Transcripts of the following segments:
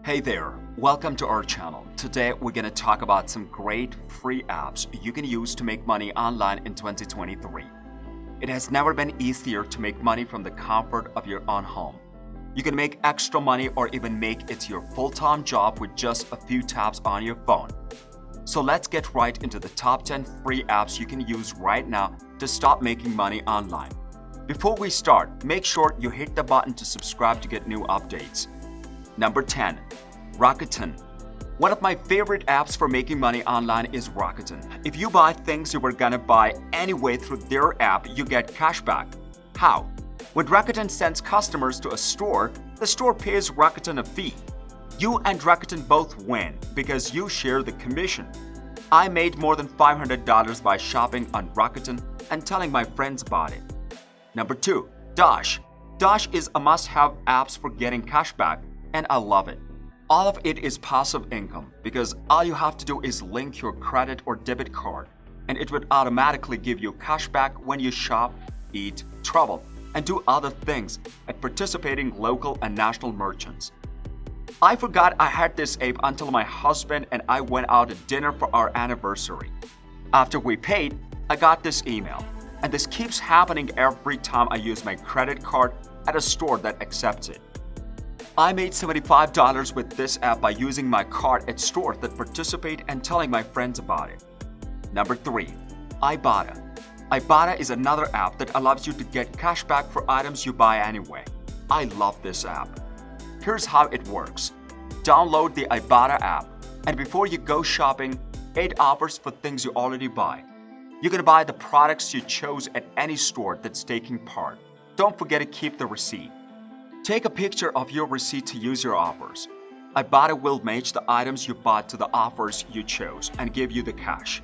Hey there, welcome to our channel. Today we're going to talk about some great free apps you can use to make money online in 2023. It has never been easier to make money from the comfort of your own home. You can make extra money or even make it your full-time job with just a few taps on your phone. So let's get right into the top 10 free apps you can use right now to start making money online. Before we start, make sure you hit the button to subscribe to get new updates. Number 10. Rakuten. One of my favorite apps for making money online is Rakuten. If you buy things you were gonna buy anyway through their app, you get cashback. How? When Rakuten sends customers to a store, the store pays Rakuten a fee. You and Rakuten both win because you share the commission. I made more than $500 by shopping on Rakuten and telling my friends about it. Number 2. Dash. Dash is a must-have apps for getting cashback, and I love it. All of it is passive income because all you have to do is link your credit or debit card and it would automatically give you cashback when you shop, eat, travel, and do other things at participating local and national merchants. I forgot I had this app until my husband and I went out to dinner for our anniversary. After we paid, I got this email, and this keeps happening every time I use my credit card at a store that accepts it. I made $75 with this app by using my card at stores that participate and telling my friends about it. Number 3. Ibotta. Ibotta is another app that allows you to get cashback for items you buy anyway. I love this app. Here's how it works. Download the Ibotta app, and before you go shopping, it offers for things you already buy. You can buy the products you chose at any store that's taking part. Don't forget to keep the receipt. Take a picture of your receipt to use your offers. Ibotta will match the items you bought to the offers you chose and give you the cash.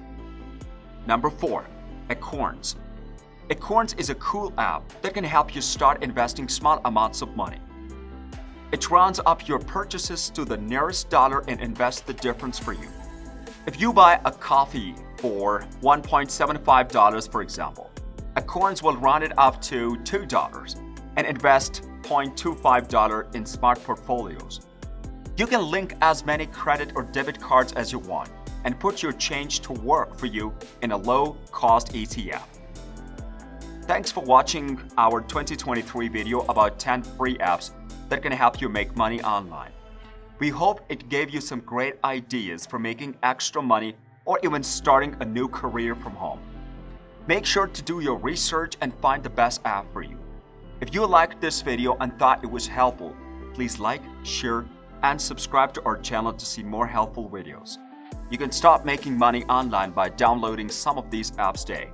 Number 4. Acorns. Acorns is a cool app that can help you start investing small amounts of money. It rounds up your purchases to the nearest dollar and invests the difference for you. If you buy a coffee for $1.75, for example, Acorns will round it up to $2 and invest $0.25 in smart portfolios. You can link as many credit or debit cards as you want and put your change to work for you in a low-cost ETF. Thanks for watching our 2023 video about 10 free apps that can help you make money online. We hope it gave you some great ideas for making extra money or even starting a new career from home. Make sure to do your research and find the best app for you. If you liked this video and thought it was helpful, please like, share, and subscribe to our channel to see more helpful videos. You can start making money online by downloading some of these apps today.